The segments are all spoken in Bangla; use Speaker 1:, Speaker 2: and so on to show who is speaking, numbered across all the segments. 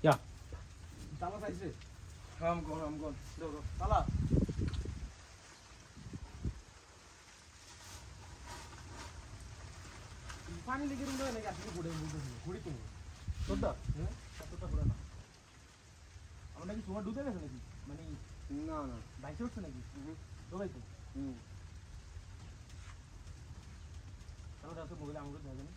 Speaker 1: Yeah.
Speaker 2: Tala size রে I'm gone go tala পানি লেগে রুম নাকি আপনি ঘুরে ঘুরি তুমি তোরটা হ্যাঁ তোরটা ঘুরে না আমরা নাকি তোমার ঢুকে গেছে নাকি মানে না না বাইকে উঠছে নাকি দৌড়াইতে তাহলে রাতে মোবাইল আমাকে দেখাবেন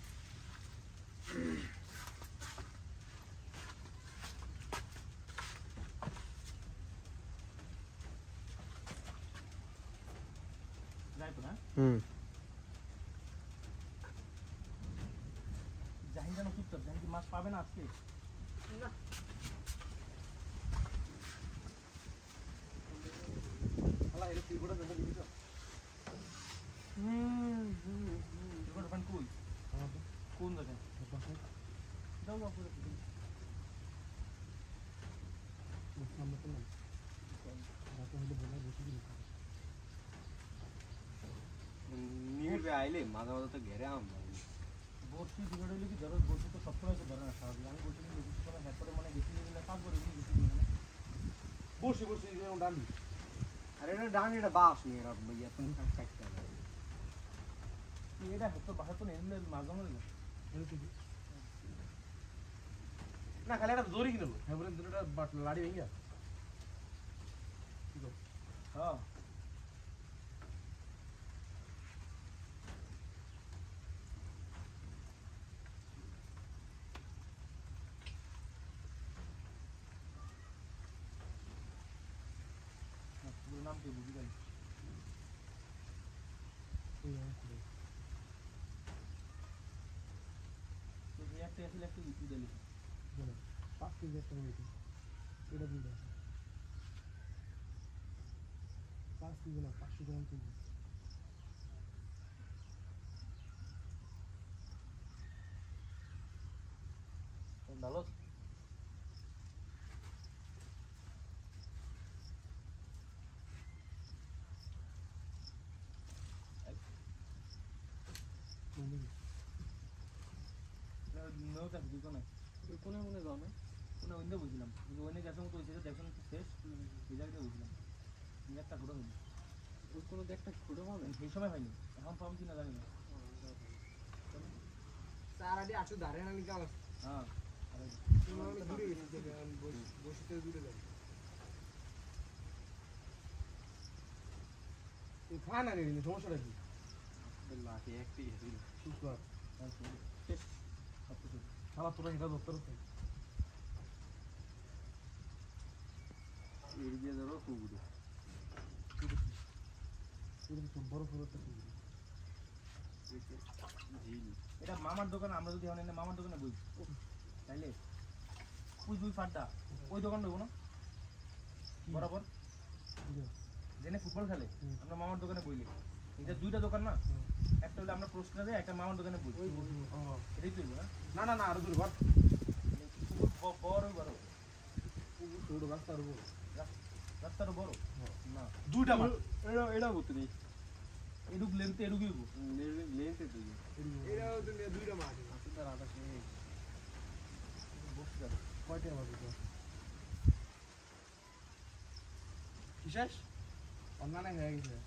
Speaker 2: যাইতো না জাহিন জানো চুপচাপ জাহিন কি মাছ পাবে না আজকে না আলা এর টিপটা দেবে দিবি তো টিপটা ফান কই কোন জায়গায় যাও যাও পুরো সামনে তো না রাতে হলে বলা বসে দিই নিয়ে আইলে মাঝে মাঝে তো ঘেরে আম বসি দিগড় হইলে কি ধরো বসি তো সবসময় তো ধরে না স্বাভাবিক আমি বসি কিন্তু কিছু সময় হ্যাঁ করে মানে বেশি নিলে কাজ করে কিন্তু বেশি নিলে বসি বসি যেমন ডানি আরে এটা ডানি এটা বাস নিয়ে রাত ভাইয়া তুমি কাটতে হবে এটা হতো বাসা তো নেলে মাঝে মাঝে না খালি একটা জোরে কিনলো হ্যাঁ বলেন দুটোটা লাড়ি ভেঙে হ্যাঁ নাম কি বুঝি গেল তো একটা আসলে একটা ইস্যু দিলি বলো 5 কেজি একটা হইছে এটা দিল 5 কেজি না 500 গ্রাম কেজি ভালো নৌকা দিতো না কোনে মনে যাও না কোনে ওইটা বুঝলাম কিন্তু ওইনে গেছে তো ওই জায়গা দেখুন শেষ এই জায়গাটা বুঝলাম একটা ফটো হইনি ওই কোনো একটা ফটো হবে সেই সময় হয়নি এখন পাম কিনা জানি না সারাটি আটু ধারে না নিকাল হ্যাঁ দূরে গেছে বসিতে দূরে যাবে তুই খা না রে সমস্যাটা কি লাঠি একটি হেসি সুপার শালা তোরা এটা দত্তর এর দিয়ে ধরো কুকুরে বড় ফুলটা এটা মামার দোকান আমরা যদি এখন মামার দোকানে বই তাইলে ওই দুই ফাটটা ওই দোকান দেবো না বরাবর জেনে ফুটবল খেলে আমরা মামার দোকানে বইলে এটা দুইটা দোকান না একটা হলে আমরা প্রশ্ন দেয় একটা মামার দোকানে বই এটাই চলবো না না না আরো দূর ঘর বড় বড় ছোট রাস্তার বড় রাস্তার বড় না দুইটা এটা হতো নেই এডুক লেন্থ এডুকই হবো লেন্থ তুই এটা হতো দুইটা মাছ আছে তার আটা নেই বসে যাবে কয়টা হবে তো কিসের অন্যান্য হয়ে গেছে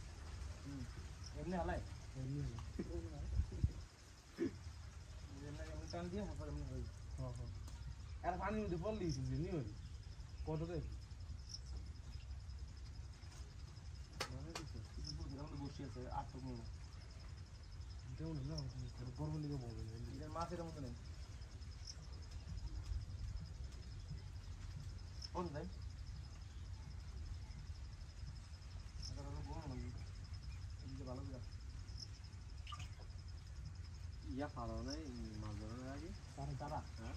Speaker 2: এমনি হালাই এমনি এমনি টান দিয়ে হাফার এমনি হয়ে হ্যাঁ হ্যাঁ আর পানির মধ্যে পড়লি নি হলি কত রে বসে আছে আট টুকু যেমন না গরম লিগে বলবে এটার মাছের মতো নেই কোন যাই ভালো ইয়া ফাড়াও নাই মাছ ধরানোর আগে তারা হ্যাঁ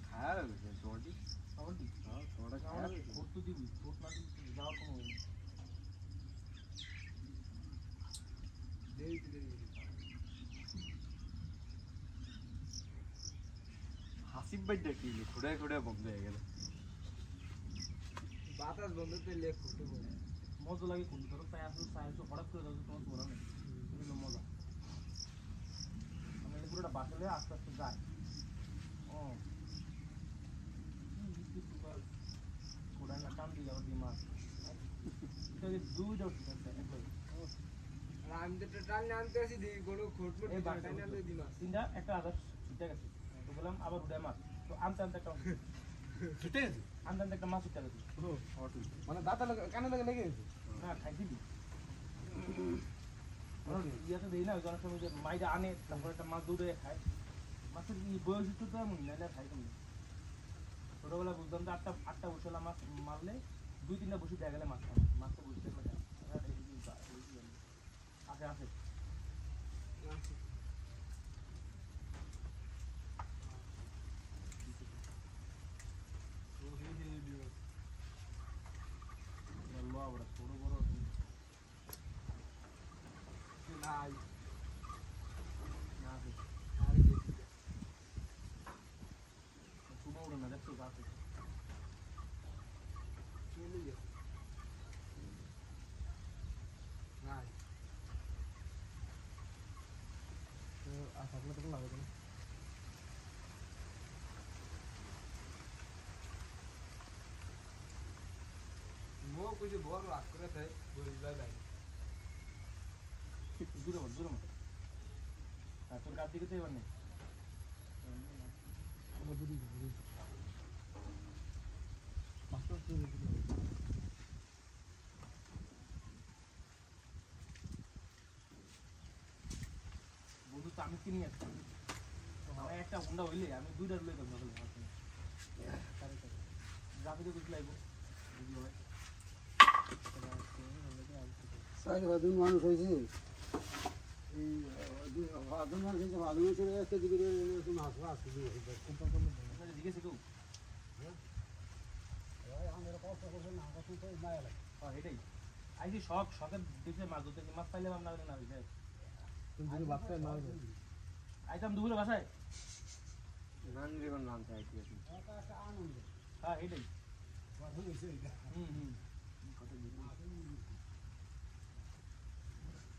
Speaker 2: খায়া লাগবে তোমারটি আমারটি হ্যাঁ তোমারটা খাওয়া লাগবে ভোট তো দিবি ভোট না দিবি যাওয়ার কোনো হাসিব ভাইটা কি খুঁড়ায় খুঁড়ায় বন্ধ হয়ে গেল বাতাস বন্ধ পেলে খুঁটে বলে মজা লাগে কোন ধরো তাই আসলে হঠাৎ করে দাও তোমার মনে নেই মজা আমি পুরোটা বাসলে আস্তে আস্তে যায় ও কোড়ায় না টান দিয়ে আবার দিই মাছ এটা যে দুইটা উঠছে একবার
Speaker 1: আমি তো টোটাল নামতে আসি দিই কোনো খোটমোট
Speaker 2: এই
Speaker 1: টাইম নামতে দিই মাছ
Speaker 2: তিনটা একটা আদার ছুটে গেছে তো বললাম আবার উঠে মাছ তো আনতে আনতে একটা
Speaker 3: ছুটে গেছে
Speaker 2: আনতে আনতে একটা মাছ উঠে গেছে
Speaker 3: মানে দাঁতা কানে লাগে লেগে গেছে
Speaker 2: না খাইছিলি ইয়াতে দেই না ওই অনেক সময় যে মাইটা আনে তারপর একটা মাছ দৌড়ে খায় মাছের বয়স তো এমন নাইলে খাই কেমন ছোটবেলা বুঝতাম যে আটটা বসেলা মাছ মারলে 2-3টা বসে দেখা গেলে মাছ খায় মাছটা বুঝতে পারে আছে আছে ছোট বড়
Speaker 1: নাই
Speaker 2: না আছে
Speaker 1: আরে দেখি
Speaker 2: ছোট বড় না দেখছো আছে
Speaker 1: চলে গেছে নাই
Speaker 3: তো আসাগুলো তো লাগে না
Speaker 1: মো কিছু বড় রাত করে তাই বললা নাই
Speaker 2: দূরে আর তোর কাছ দিকে তো এবার নেই
Speaker 3: বুঝি মাস্টার তো
Speaker 2: বন্ধু তো আমি কিনি একটা আমার একটা হুন্ডা হইলে আমি 2টা লই দেব বলে যাবে তো কিছু লাগবে বুঝলো ভাই
Speaker 4: সাইড বাদুন মানুষ হয়েছে এই বাদুন মানুষ হয়েছে বাদুন চলে যাচ্ছে দিকে মাছ মাছ
Speaker 2: আপনাদের জিজ্ঞেস কেউ
Speaker 4: আমরা কষ্ট করবো না কষ্ট তো মায়া লাগে
Speaker 2: হ্যাঁ এটাই আইছি শখের দিকে মাছ ধরতে মাছ পাইলে আপনার না হইছে
Speaker 3: তুমি বাচ্চা না
Speaker 2: আইতাম দুপুরে বাসায়
Speaker 1: নান জীবন নাম চাই কি
Speaker 4: একটা আনন্দ
Speaker 2: হ্যাঁ এটাই
Speaker 4: বাদুন হয়েছে এটা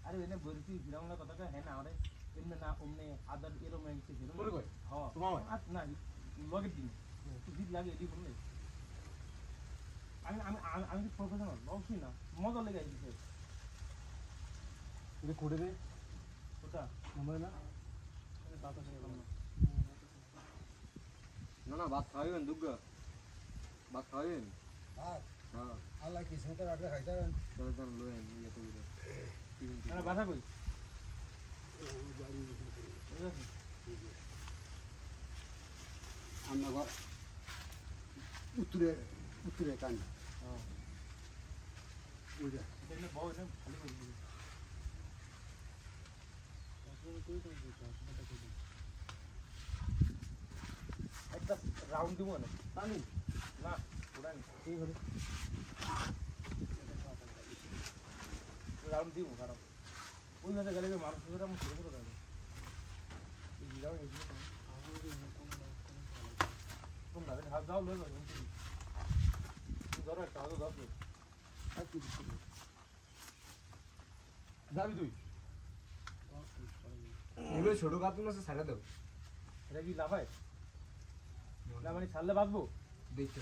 Speaker 2: আরে এনে বলছি বিরামনা কথাটা হ্যাঁ না আরে এমনি না অমনে আদার এরম হইছে এরম
Speaker 3: বলে কই
Speaker 2: হ্যাঁ
Speaker 3: তোমার
Speaker 2: আর না লগের দিন একটু জিদ লাগে এডি বললে আমি আমি আমি কি প্রফেশনাল অবশ্যই না মজা লেগে আইছে
Speaker 3: এটা করে দে
Speaker 2: ওটা
Speaker 3: নমরে না
Speaker 2: বাতা শুনে গেলাম
Speaker 1: না না ভাত খাইবেন দুগ্গা ভাত খাইবেন
Speaker 4: আর
Speaker 1: হ্যাঁ
Speaker 4: আল্লাহ কিসমতে রাখলে খাইতে
Speaker 1: চলো চলো লয়েন ইয়ে তো দিলে
Speaker 2: না বাসা কই
Speaker 4: আমরা ঘর উত্তরে উত্তরে কান্না
Speaker 2: হ্যাঁ
Speaker 4: বুঝা
Speaker 2: এটা বউ এটা খালি করে দিবি একটা রাউন্ড দিব না
Speaker 3: পানি
Speaker 2: না ওটা নি
Speaker 3: এই করে
Speaker 2: রাউন্ড দিব কারণ ওই মাঝে গেলে মানুষ ধরে আমি ছোটো ছোটো থাকে এই জিরাও এই জিনিস কম লাগে হাত দাও লয়ে যাবে ধরো একটা হাতে ধরো
Speaker 3: আর কি দিতে যাবি তুই
Speaker 1: এগুলো ছোট কাতুন আছে ছাড়া দাও
Speaker 2: এটা কি লাফায় না মানে ছাড়লে বাঁচবো
Speaker 1: দেখতে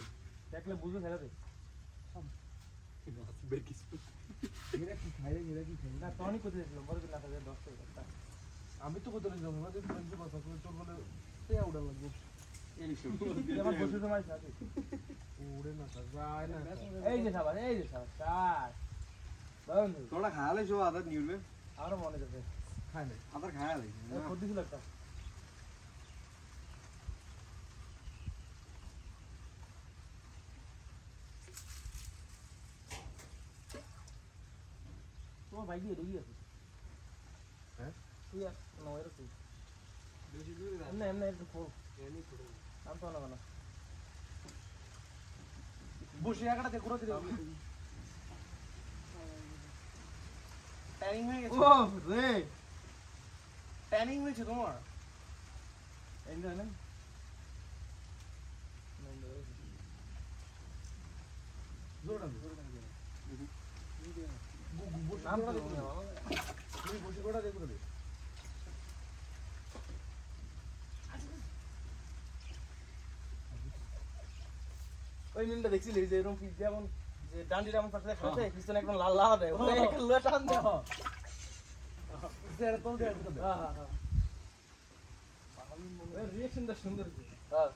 Speaker 2: দেখলে বুঝবে ছেড়ে দে
Speaker 1: বেকিস
Speaker 3: এরা কি খায় এরা কি খায়
Speaker 2: না তখনই করতে দিয়েছিলাম বড় দিন না থাকে 10 টাকা
Speaker 3: আমি তো কোথাও যাবো না দেখি ফ্রেন্ডে কথা বলে তোর বলে সে উড়া লাগবে
Speaker 2: আমার বসে সময় আছে
Speaker 3: উড়ে না স্যার যায় না
Speaker 2: এই যে সাবাস বন্ধু
Speaker 1: তোরা খায়ালে সব আদার নিউলে
Speaker 2: আমারও মনে যাবে
Speaker 3: খায় না
Speaker 1: আদার খায়ালে
Speaker 2: করতে ছিল একটা তোমার ভাই দিয়ে ঢুকি আছে
Speaker 3: হ্যাঁ
Speaker 2: তুই আর না ওই তুই
Speaker 1: বেশি দূরে
Speaker 2: এমনি এমনি একটু খোল
Speaker 1: এমনি ছোট
Speaker 2: নাম তো না
Speaker 3: বসে একাটা তে করে দিলে
Speaker 2: ট্যানিং হয়ে গেছে
Speaker 3: ও রে ট্যানিং হয়েছে তোমার
Speaker 2: এই না
Speaker 3: জোরটা
Speaker 2: নাম তো
Speaker 3: তুমি বসে কোটা দে করে দে
Speaker 2: ওই মিলটা দেখছিলি যে এরকম পিস যেমন যে ডান্ডিটা এমন পাশে খাচ্ছে পিছনে একদম লাল লাল দেয় ওই একটা লুয়া টান দেয়
Speaker 3: স্যার তো দেয় তো
Speaker 2: হ্যাঁ হ্যাঁ হ্যাঁ রিঅ্যাকশনটা সুন্দর হ্যাঁ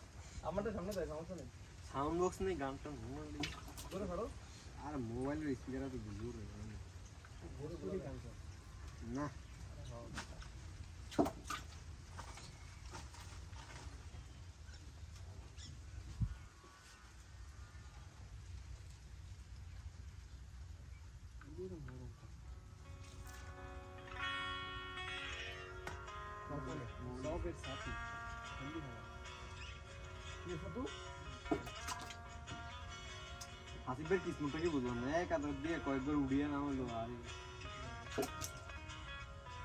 Speaker 2: আমারটা সামনে দেয় সমস্যা নেই
Speaker 1: সাউন্ড বক্স নেই গানটা মোবাইল
Speaker 2: করে ছাড়ো
Speaker 1: আর মোবাইলের স্পিকার তো জোর
Speaker 2: বড় করে গান কর
Speaker 1: না সবের সাথী হাসিবের কিসমতটাকে বুঝলাম না এক আদর দিয়ে কয়েকবার উড়িয়ে না হলো আর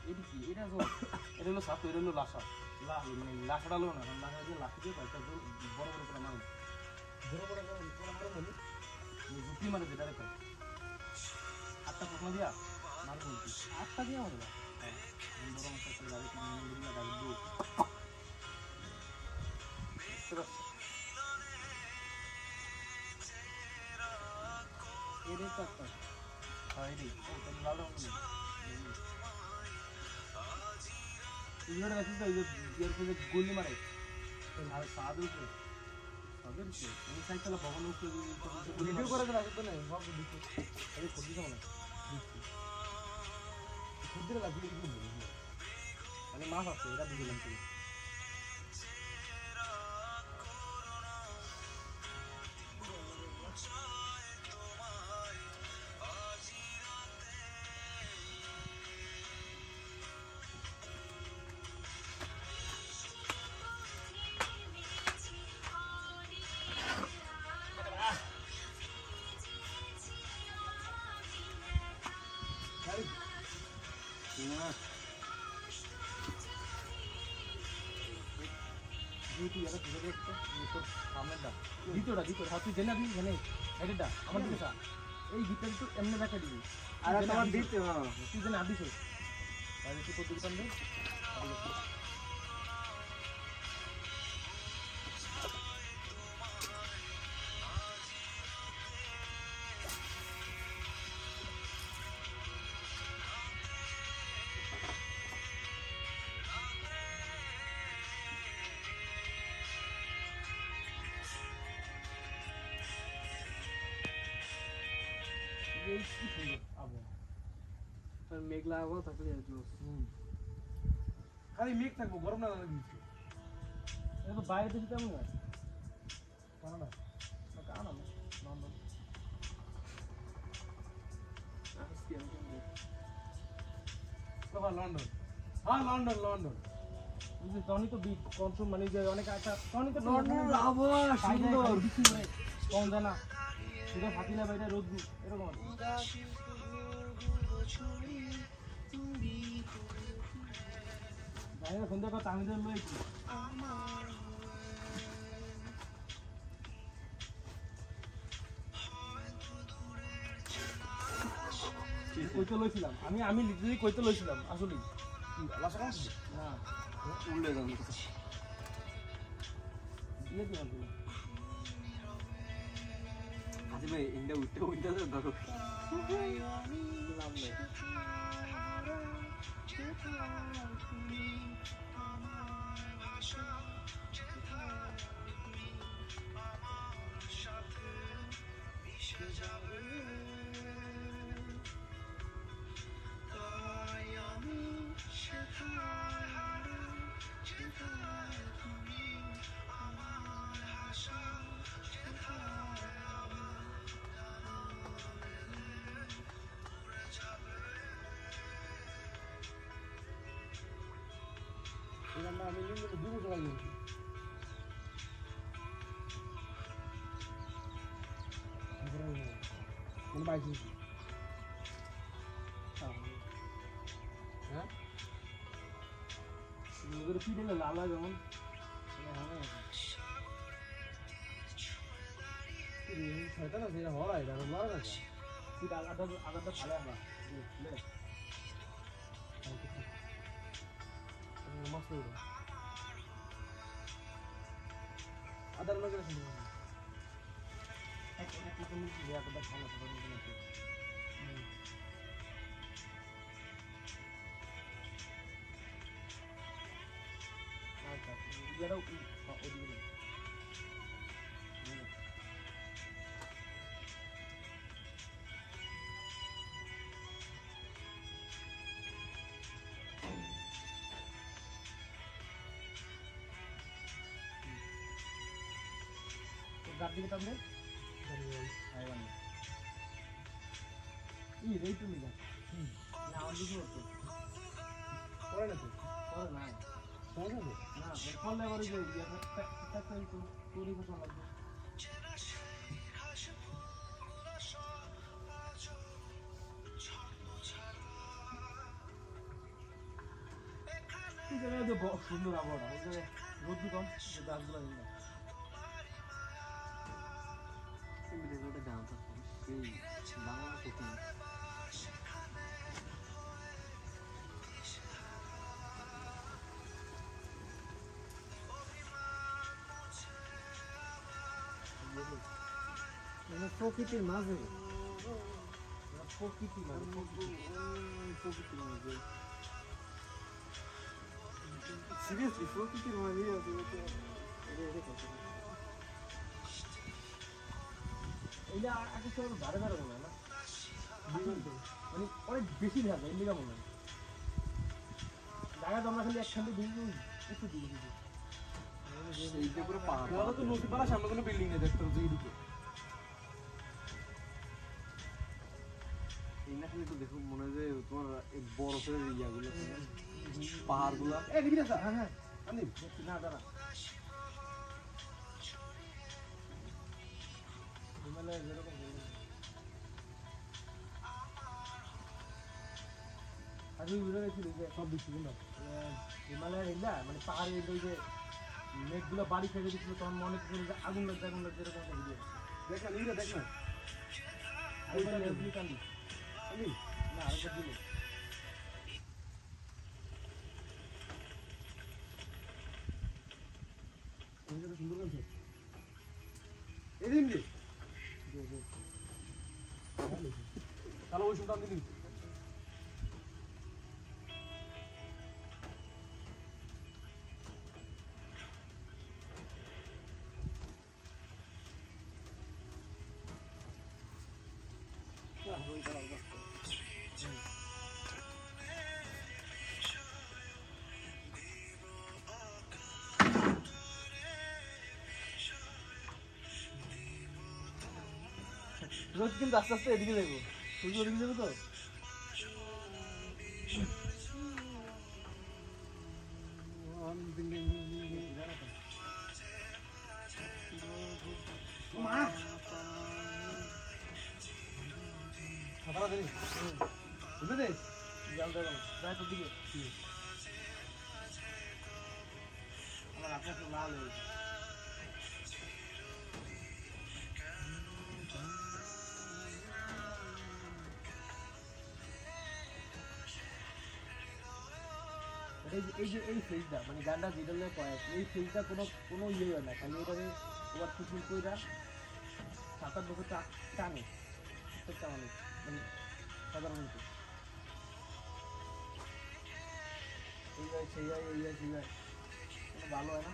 Speaker 2: এটা কি এটা তো এটা হলো সাপ এটা হলো লাসা মানে লাসাটা হলো না লাসা দিয়ে লাসা দিয়ে কয়েকটা বড় বড় করে মারো বড় বড় করে মারো মানে জুতি মারে যেটা রেখে আটটা প্রশ্ন দিয়া মারো বলছি আটটা দিয়ে মারো না বড় মাছ একটা গাড়ি কিনে নিয়ে গাড়ি দু এরে একটা হ্যাঁ এরে ও তুমি লাল রঙ নেই ভিডিওটা দেখছিস তো এই যে ইয়ার ফলে গুলি মারে আর সাদু তো সাদের তো এই সাইকেল ভবন উপরে ভিডিও করে দেন আসলে না সব দিতে এই খুদি তো না খুদি লাগবে কি বলবো মানে মাছ আছে এটা দিলাম তো
Speaker 1: না
Speaker 2: তুই এটা তুই দেখতো তোর সামনেটা দ্বিতীয়টা হাত তুই জেনে দিবি জেনে হেডেটা আমার দিকে সা এই গিটার তো এমনি রাখা দিবি
Speaker 1: আর তোমার দিতে হ্যাঁ
Speaker 2: তুই জেনে আদিস আর তুই কত দিতাম দে এই কি সুন্দর আবহাওয়া
Speaker 3: মেঘলা আবহাওয়া থাকলে জোস
Speaker 2: খালি মেঘ থাকবো গরম না লাগে দিচ্ছে এটা তো বাইরে দেশে তেমন না কানাডা না কানাডা না লন্ডন লন্ডন হ্যাঁ লন্ডন লন্ডন বুঝলি টনি তো বিগ কনসুম মানে যে অনেক একটা টনি তো
Speaker 3: লন্ডনের আবহাওয়া সুন্দর
Speaker 2: কম জানা শুধু ফাটিলা বাইরে রোদ এরকম বাইরে সন্ধ্যা কথা আমি তো লই কইতে লইছিলাম আমি লিটারালি কইতে লইছিলাম আসলে লাসা কাম না
Speaker 1: উল্লে যাবে
Speaker 2: দিয়ে দিলাম তুমি
Speaker 1: হাসি ভাই ইন্ডিয়া উঠতে উঠতে ধরো
Speaker 2: নাম নেই
Speaker 3: আমি নিয়ে 2 বছর আগে মানে 22 ইঞ্চি হ্যাঁ
Speaker 2: ওদের কি দিলে লালা যেমন
Speaker 3: সেটা না সেটা হয় এটা মারা না
Speaker 2: তুই আগাটা ভালো আমরা
Speaker 3: মস্ত আদার লাগে
Speaker 2: গাড়ি দিকে টানবে ই রেট তুমি যা না আমার দিকে হতো পরে না তো পরে না পরে না না ফল লেবার যে একটা তোরই কথা লাগবে এই জায়গায় তো সুন্দর আবহাওয়া ওই জায়গায় রোদ কম যে গাছগুলো না
Speaker 1: ভিডিওটা জানতাম সেই বাংলা কোচিং
Speaker 4: মানে প্রকৃতির মাঝে
Speaker 2: প্রকৃতি মানে
Speaker 4: প্রকৃতির মাঝে সিরিয়াসলি প্রকৃতির মাঝে আছে
Speaker 2: এইটা আগে তো ধারে ধারে মনে হয় না মানে অনেক বেশি দেখা যায় এদিকে মনে হয় জায়গা তো আমরা খালি একখানে দিন একটু দিকে দিকে
Speaker 1: এইটা পুরো পাহাড়
Speaker 3: তো নদী পাড়ার সামনে কোনো বিল্ডিং নেই দেখতে হচ্ছে এইদিকে
Speaker 1: এই না খালি তো দেখুন মনে হয় যে তোমার এই বরফের ইয়াগুলো পাহাড়গুলো
Speaker 2: এই দিবি না হ্যাঁ হ্যাঁ আমি দেখছি না দাঁড়া হিমালয় যেরকম আজ ওই ভিডিও দেখছিল যে সব দেখছি না হিমালয়ের হিলা মানে পাহাড়ের ওই যে মেঘগুলো বাড়ি ফেলে দিচ্ছিল তখন মনে হচ্ছিল যে আগুন লাগছে এরকম একটা ভিডিও
Speaker 3: দেখ না নিয়ে দেখ না
Speaker 2: আরেকবার লেবলি কান্দি কান্দি না আরেকবার দিলে
Speaker 3: সুন্দর লাগছে এদিন দি তাহলে ওই শুনতাম দিলি
Speaker 2: রোজ কিন্তু আস্তে আস্তে এদিকে যাবো সূর্য ওদিকে যাবে তো
Speaker 3: খাবার দিলি বুঝলে দে
Speaker 2: জাল দেবো যায় তোর দিকে আমার আপনার তো লাল হয়েছে এই যে এই ফেজটা মানে গানটা যেটা কয়েক এই ফেজটা কোনো ইয়ে হয় না খালি এটাকে ওবার ফুটফুল কইরা 7-8 বছর টানে প্রত্যেকটা মানুষ মানে সাধারণত এই যায় সেই যায় এই যায় সেই যায় কোনো ভালো হয় না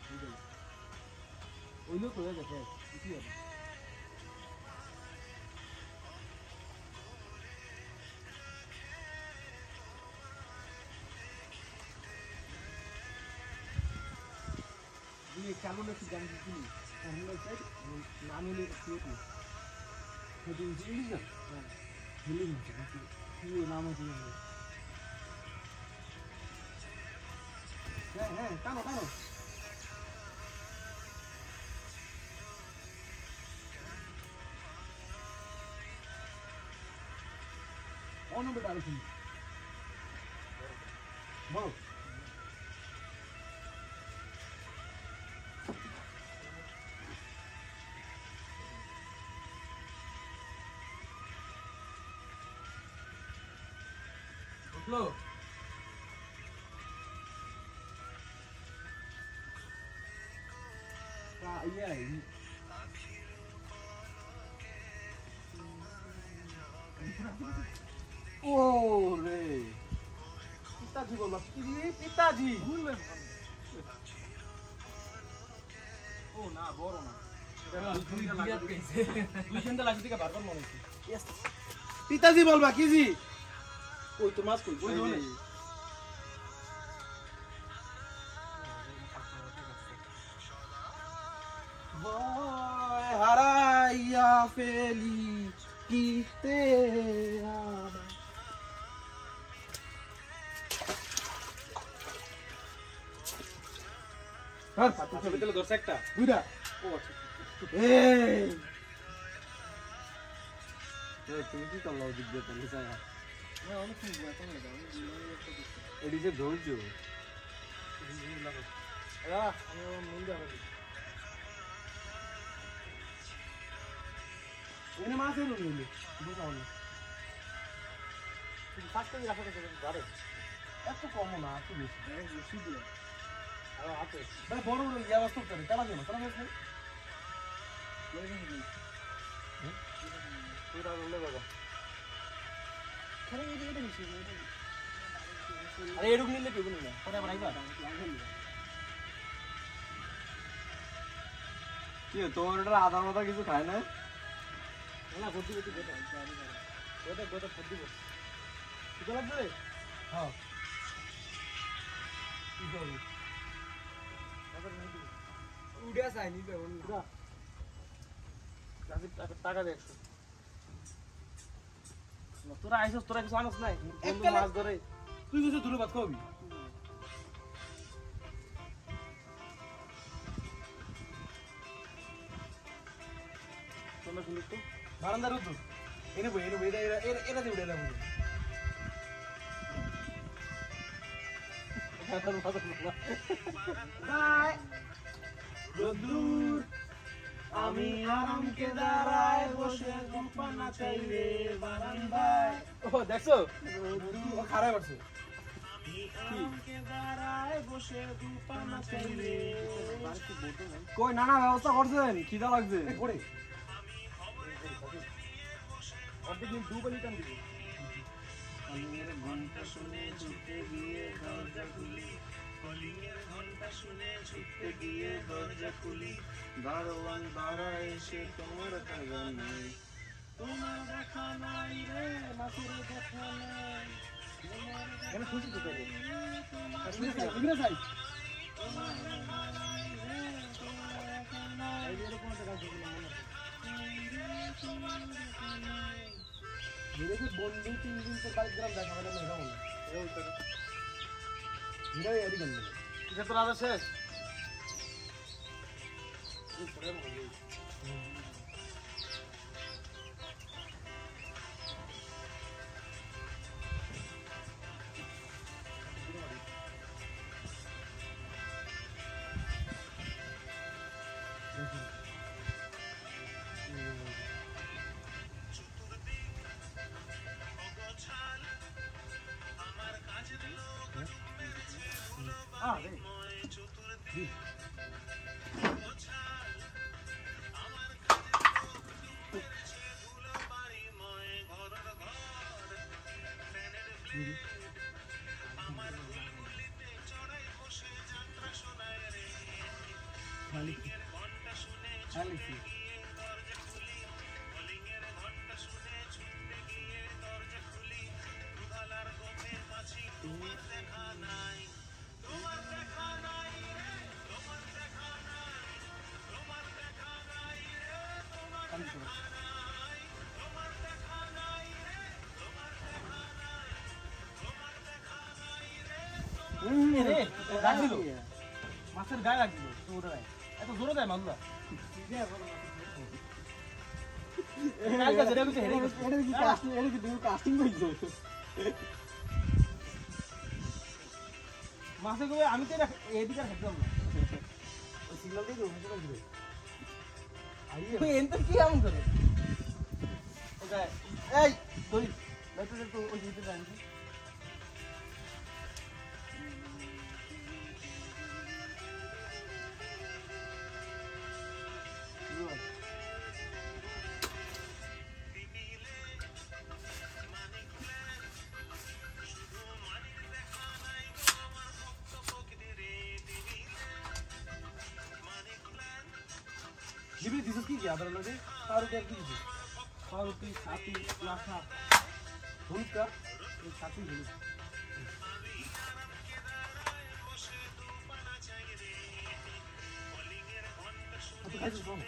Speaker 2: বুঝলি ওই লোক হয়ে গেছে কিছুই হবে কেমন একটু গান দিচ্ছিলি নাম এলে শুয়েছি
Speaker 4: ইংলিশ না ইংলিশ কি নাম আছে
Speaker 3: হ্যাঁ হ্যাঁ টানো টানো
Speaker 4: অনবটা আলোচন বলো
Speaker 3: উঠলো
Speaker 2: ও রে পিতাজি বলবা কি পিতাজি ও না বড় না দুই ঘন্টা লাগবে থেকে বারবার মনে হচ্ছে পিতাজি বলবা কি জি ওই তো মাছ কই ওই ধরে ভয় হারাইয়া ফেলি কিতে আর পাতু ছবি তেলে দর্শক একটা বুইরা ও আচ্ছা এই
Speaker 1: তুমি কি করলা ওদিক দিয়ে তাহলে ছায়া
Speaker 2: না অনেক সুন্দর এখন লাগা আমি
Speaker 1: এটি যে ধৈর্য
Speaker 2: এরা আমি মন দিয়ে হবে এনে মাছ এলো নিলে বুঝাও না তুমি ফাস্ট করে রাখো তো ধরে এত কম না একটু বেশি বেশি দিও আর হাতে ভাই বড় বড় ইয়া বস্তু করে চালা দিও না চালা দিও পুরা রলে বাবা খালি এটা নিছি আরে এরকম নিলে কেউ না পরে আবার আইবা
Speaker 1: কি তোমার ওটা আধার মাথা কিছু খায় না
Speaker 2: না গতি গতি গতি গতি গতি ফুট দিব কি লাগবে রে হ্যাঁ কি হবে আবার নাই দিব উড়া চাইনি তো উড়া টাকা দে তোরা আইসস তোরা কিছু আনস নাই বন্ধু মাছ ধরে তুই কিছু ধরে ভাত খাবি তোমরা শুনিস তো বারান্দার উদ্যোগ এনে বই এটা এটা দিয়ে উড়ে এলাম আমি আরামকে দাঁড়ায় বসে গোপানা চাইলে বারান্দায় ও দেখছো ও খারাপ আছে
Speaker 1: কই নানা ব্যবস্থা করছেন খিদা লাগছে
Speaker 2: পড়ে অর্ধেক দিন দুবালি টান দিবে
Speaker 1: কলিংয়ের ঘন্টা শুনে ছুটে গিয়ে দরজা খুলি কলিংয়ের ঘন্টা শুনে ছুটে গিয়ে দরজা খুলি দারোয়ান দাঁড়া এসে তোমার খাজা নাই তোমার দেখা নাই রে মাসুর দেখা নাই
Speaker 2: কেন খুশি তো করে
Speaker 3: ইংরেজ চাই
Speaker 2: এই যে এরকম একটা গাছ ছিল মনে
Speaker 3: মেরে বন্ধু 3 দিন তো 22 গ্রাম দেখা হলো না এটা বলে
Speaker 2: এই তো
Speaker 3: এটাই এরি গেল
Speaker 2: এটা তো রাজা শেষ মাছের গায়ে লাগছিল তো ওটা এত জোরে দেয় মাছগুলা মাছে করে আমি তো এদিকে খেতাম না ওই সিগন্যাল দিয়ে দিবে এনতে কি এমন করে এই ধরি একটু ওই দিতে যাই
Speaker 3: শিবির দিছিস কি আদার লাগে আর কি কি দিছিস
Speaker 2: পাউরুটি ছাতি লাসা
Speaker 3: হলুদ কাপ
Speaker 2: এই ছাতি হলুদ
Speaker 3: ছাতু খাইছিস কোন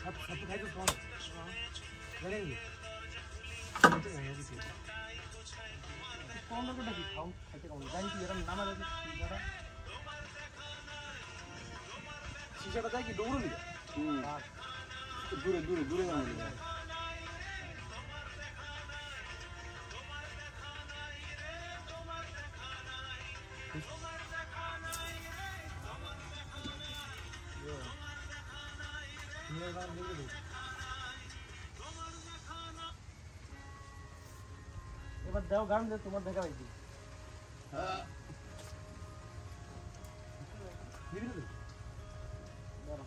Speaker 3: ছাতু খাইছিস কোন জানেন কি
Speaker 2: কোন লোকটা কি খাও খাইতে কেমন জানি কি এরকম নামা যাবে সিঙ্গারা
Speaker 3: শিশাটা যায় কি দৌড়ো নিয়ে
Speaker 1: দূরে দূরে দূরে যাবে
Speaker 2: এবার দাও গান দে তোমার দেখা পাইছি
Speaker 3: দিবি না
Speaker 2: দাঁড়া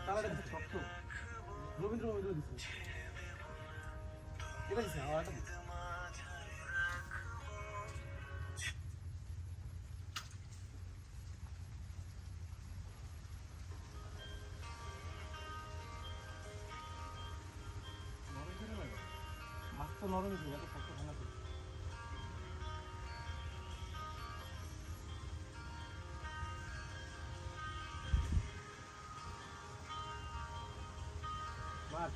Speaker 3: তাহলে শক্ত রবীন্দ্র রবীন্দ্র দিচ্ছে এটা দিচ্ছে আওয়াজটা দিচ্ছে
Speaker 2: মাছ তো নরম ছিল এত শক্ত খানা তো মাছ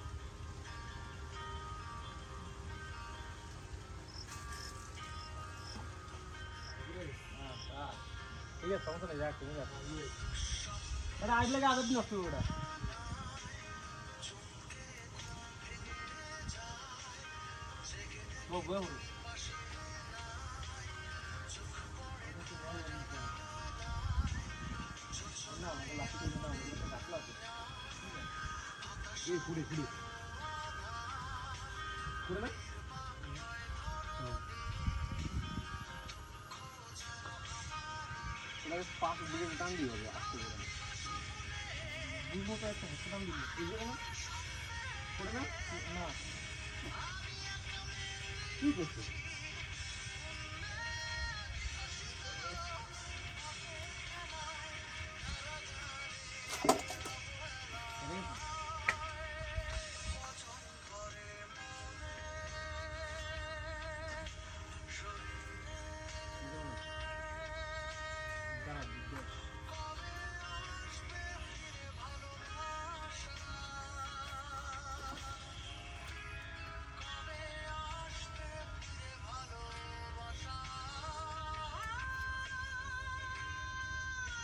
Speaker 2: ঠিক আছে সমস্যা নেই যাক তুমি যাক এটা আজ লাগে আদত নষ্ট হবে ওটা বো বো না আমাকে লাঠি দিয়ে দাও আমাকে ডাকলা তো
Speaker 3: এই ফুড়ে ফুড়ে ফুড়ে না
Speaker 1: ওটাকে পাশের দিকে টান দিয়ে হবে আস্তে করে
Speaker 2: দুই মতো একটা হেসে দাম দিল বুঝলো না
Speaker 3: ফুড়ে না
Speaker 2: না
Speaker 3: কি করছে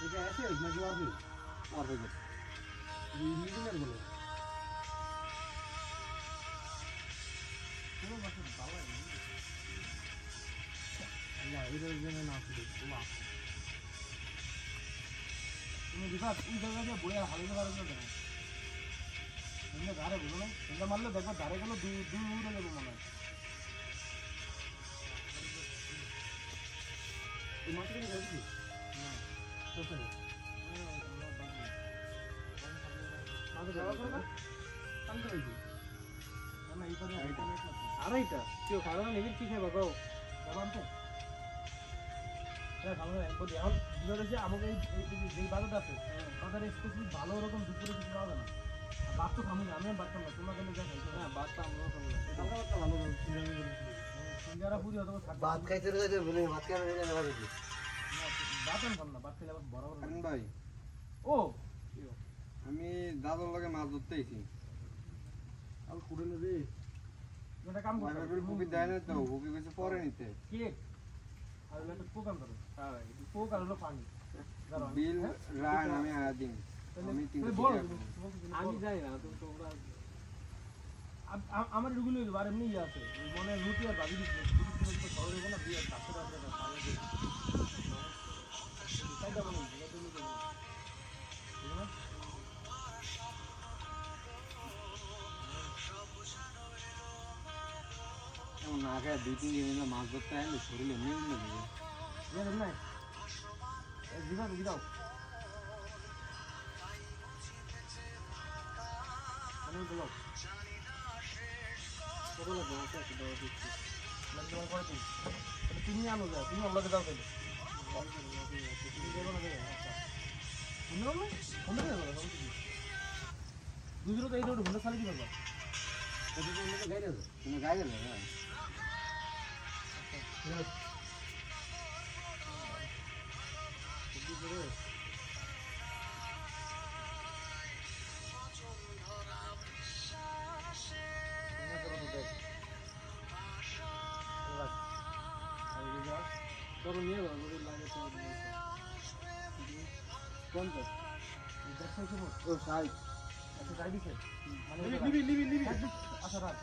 Speaker 3: এটা আছে নাকি আছে
Speaker 1: আর হয়ে গেছে
Speaker 3: ইঞ্জিনিয়ার বলে
Speaker 2: পুরো মাসে ভালো লাগে
Speaker 3: আল্লাহ এটার জন্য না আসলে বাহ
Speaker 2: তুমি বিকাশ এই জায়গায় বড়ে হালকা হালকা দেখো এমনি ধারে বলো না এমনি মারলে দেখো ধারেগুলো দূর দূরে নেবো মনে হয়
Speaker 3: এই মাছটা কি খাইছি
Speaker 2: না
Speaker 3: কোথায়
Speaker 2: মাঝে
Speaker 3: খাওয়া করে না কালকে খাইছি
Speaker 2: না এই করে
Speaker 3: আড়াইটা
Speaker 2: কেউ খাবে না নিবি কি খাবে গো যাবান তো হ্যাঁ ভালো একবার এখন বুঝে গেছে আমাকে যেই বাজারটা আছে বাজারে স্পেশালি ভালো রকম দুপুরে কিছু পাওয়া যায় না আর ভাত তো খামু না আমি ভাত খাম না তোমরা গেলে যা খাইছো হ্যাঁ ভাত তো আমরাও খাবো না
Speaker 3: কালকে একটা ভালো সিঙ্গারা করে
Speaker 2: সিঙ্গারা পুরি অথবা
Speaker 4: ভাত খাইতে রয়েছে বলে ভাত খাইতে রয়েছে
Speaker 2: ভাত আমি খাম না ভাত খেলে আবার বড় বড়
Speaker 1: আমিন ভাই
Speaker 2: ও
Speaker 1: আমি দাদার লগে মাছ ধরতে আইছি
Speaker 3: আর কুড়ে না রে
Speaker 2: একটা কাম করো
Speaker 1: ভাই কপি দেয় না তো কপি কিছু পরে নিতে
Speaker 2: কেক আর একটা প্রোগ্রাম করো হ্যাঁ কোক আর হলো পানি
Speaker 1: বিল রান আমি আয়া দিন আমি তিন
Speaker 2: আমি যাই না তোমরা আমার রুগুলো আর এমনি ইয়ে আছে মনে রুটি আর ভাবি দিচ্ছিল তো সরল হবো না বিয়ে চারশো টাকা তাইটা মনে
Speaker 1: না খায় 2-3 দিন মাছ ধরতে আইলে শরীরে এমনি এমনি দেবে
Speaker 2: নাই দিবা রুগি দাও আমি বলো কত লাগবে ওকে একটু দাও দিচ্ছি লাগবে আমার করে তুমি আনো যা তুমি অন্যকে দাও তাহলে তুমি দেবো না দেবে আচ্ছা তুমি বলো ফোন দেবে বলো দুজনে তো এই রোড ফোন খালি কি বলবা
Speaker 4: তুমি গাইলে না
Speaker 2: তোর নিয়ে যাও যদি লাগে তো কোন তো দেখছো কি
Speaker 4: ও সাই
Speaker 2: আচ্ছা যাই দিছে মানে লিবি আচ্ছা রাখ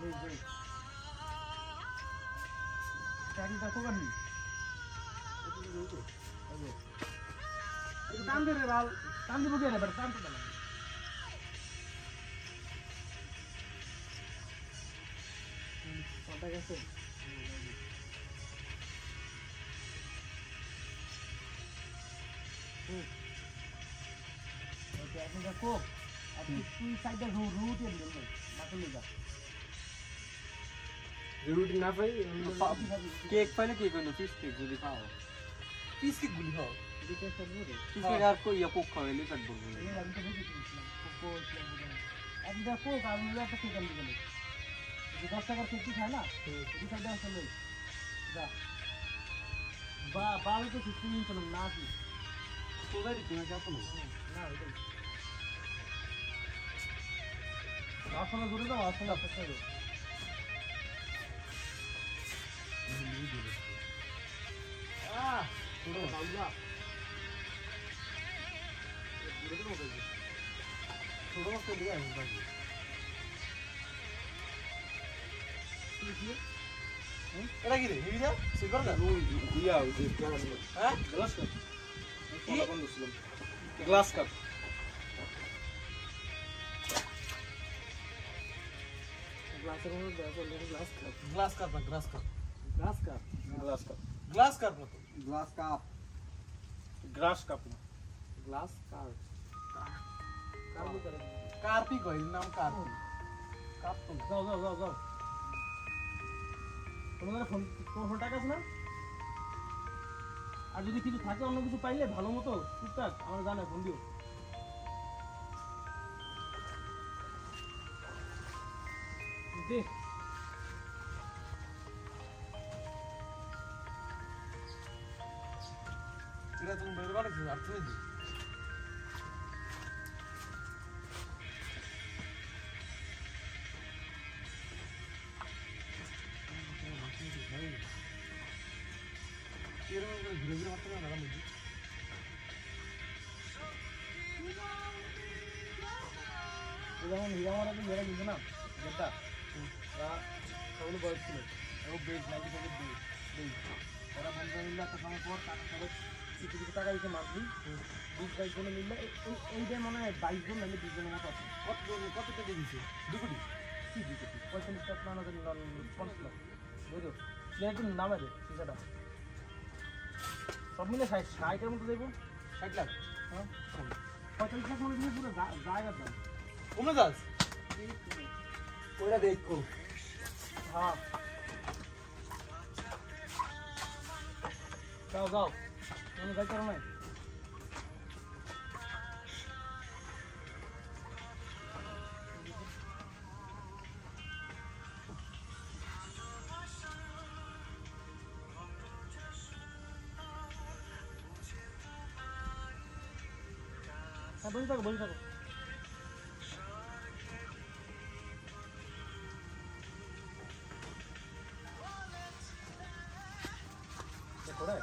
Speaker 2: এই টাইমটা তো গানি একটু টান দে রে বাল টান দিব কে রে বাল টান তো না কোনটা গেছে ওকে এখন দেখো আপনি তুই সাইডে রুটি দিল মাথা লাগা
Speaker 3: রুটি না পাই
Speaker 1: কেক পাইলে কেক হইলো পিস কেক যদি খাও
Speaker 3: পিস কেক গুলি খাও
Speaker 2: দিতে সব রে
Speaker 1: পিস কেক আর কই কোক খাওয়াইলে পেট ভরবে
Speaker 2: এই আমি তো বুঝি দিছিলাম কোকো আপনি দেখো কারণ এটা একটা কেক আনতে গেলে যে 10 টাকার কেক কি খায় না এই সাইডে আসলে যা বাবা তো কিছু নিন চলুন না কি
Speaker 3: তোদের কিনা যাতো না
Speaker 2: না এটাই আসলে ঘুরে দাও আসলে আপনি খাবে
Speaker 3: পুরো বাংলা ছোট মাছ দিয়ে আমি বাকি এটা কি রে হিবিরা সিগর না
Speaker 2: দিয়া ওই যে গ্লাস
Speaker 3: হ্যাঁ
Speaker 2: গ্লাস কাপ
Speaker 3: কি
Speaker 2: বন্ধ ছিলাম গ্লাস কাপ গ্লাসের মধ্যে দেখো গ্লাস কাপ
Speaker 3: গ্লাস কাপ না glass cup
Speaker 2: glass cup glass cup
Speaker 3: glass cup না তো
Speaker 4: glass cup
Speaker 2: glass cup glass cup cup ভিতরে
Speaker 3: কার্পি কই নাম কার্পি কাপ তো না।
Speaker 2: যাও তোমাদের ফোন টাকা আছে না আর যদি কিছু থাকে অন্য কিছু পাইলে ভালো মতো টুকটাক আমার জানা ফোন দিও দেখ
Speaker 3: এটা তুমি বের বানাইছো আর তুমি দি এরকম করে ঘুরে ঘুরে মারতে না দাঁড়া মুজি
Speaker 2: যেমন হিরামারা তো মেরা কিন্তু না যেটা সবগুলো বয়স ছিল ও বেশ 95 বেশ ওরা বন্ধ মিললে একটা সময় পর টাকা খরচ কিছু টাকা দিতে মাসলি 20-22 জনে মিললে এইটাই মনে হয় 22 জন নাহলে 20 জনের মতো আছে
Speaker 3: কত টাকা দিছে 2 কোটি
Speaker 2: কি 2 কোটি 45 লাখ না 50 লাখ বুঝো প্লেয়ারটির নামে রে সেটা সব মিলে 60 মতো দেবো
Speaker 3: 60 লাখ
Speaker 2: হ্যাঁ 45 লাখ মনে দিয়ে পুরো জায়গা দাম
Speaker 3: কমে যাস ওটা দেখো
Speaker 2: হ্যাঁ যাও তুমি যাই করো না হ্যাঁ বসে থাকো করে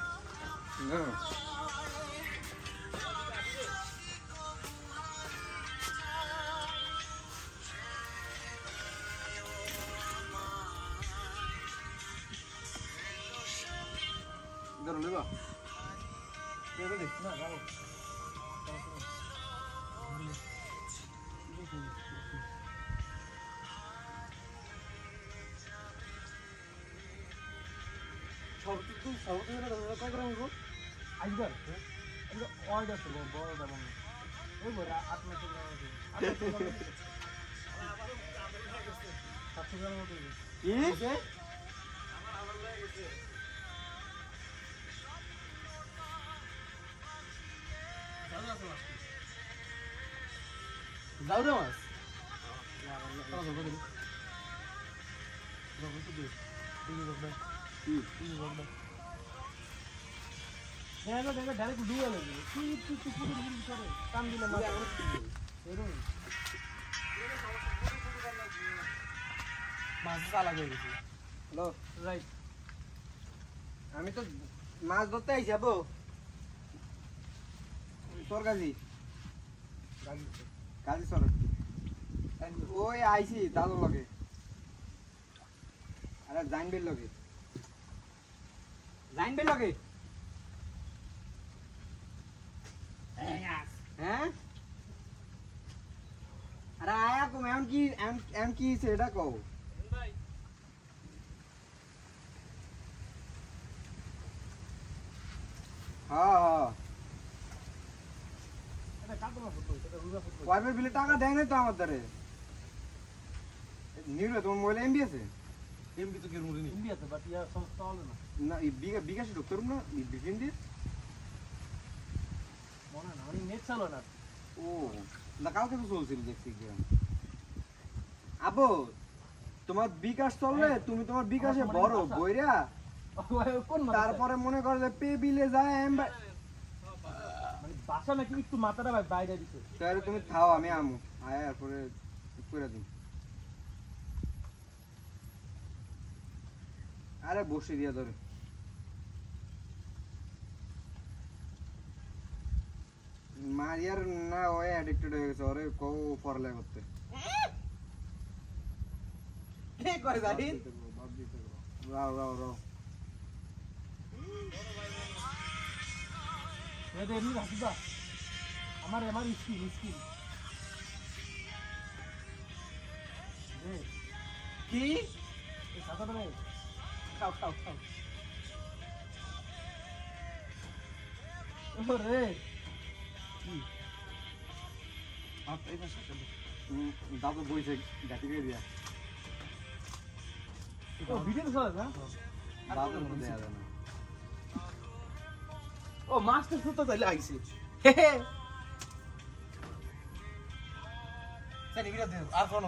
Speaker 4: না
Speaker 2: ধরো নেবা
Speaker 3: দেখো দেখ
Speaker 2: না যাবো আজকাল অর্ডার তো বড় দাম ওই বড় 800 গ্রাম আছে 700 গ্রাম মতো
Speaker 1: কি হইছে
Speaker 3: জাউরা মাছ তারা ধরবে দিন ধরবে তো দিন দিন ধরবে দিন ধরবে
Speaker 2: দেখো দেখো ডাইরেক্ট ডুবে লাগে কি করে কাম দিলে মাছ এরকম
Speaker 3: মাছ চালা হয়ে গেছে
Speaker 1: হ্যালো
Speaker 2: রাইট
Speaker 1: আমি তো মাছ ধরতে আইছি আবো তোর কাজী কাজী সর ওই আইছি দাদুর লগে আরে জাইনবের লগে হ্যাঁ আরে আয়া কম এমন কি সেটা কও হ্যাঁ
Speaker 2: এটা কাটো না ফুটবল এটা রুগা ফুটবল
Speaker 1: ওয়াইফাই বিলে টাকা দেয় নাই তো আমার দ্বারে নিউরে তোমার মোবাইলে এমবি আছে
Speaker 3: এমবি তো কেরম রে নি
Speaker 2: ইন্ডিয়াতে বাট ইয়া সংস্থা হলো না
Speaker 1: না বিকাশে ঢুকতে পারবো না বিপিন দিয়ে
Speaker 2: মনে না আমি নেট চালো না
Speaker 1: ও না কালকে তো চলছিল দেখছি গেম আবো তোমার বিকাশ চললে তুমি তোমার বিকাশে বড় বইরা
Speaker 2: কোন
Speaker 1: তারপরে মনে করো যে পে বিলে যায়
Speaker 2: মানে বাসা নাকি একটু মাথাটা বাইরে দিছে
Speaker 1: তাহলে তুমি থাও আমি আমু আয় এরপরে করে দিই আরে বসে দিয়া ধরে মারিয়ার না ওই অ্যাডিক্টেড হয়ে গেছে ওরে কও পড়ালেখা করতে
Speaker 2: কে করে জানি
Speaker 1: রাও রাও রাও
Speaker 2: এটা এমনি রাখবা আমার স্কিল
Speaker 1: কি
Speaker 2: এই সাদাটা রে খাও ওরে
Speaker 1: দাদু বইছে গাটি করে দিয়া
Speaker 2: ও ভিডিও চলে না
Speaker 1: দাদুর মধ্যে দেয়া যায় না
Speaker 2: ও মাস্টার সুতো তাইলে আইছে
Speaker 3: স্যার এগুলা দেন আর কোন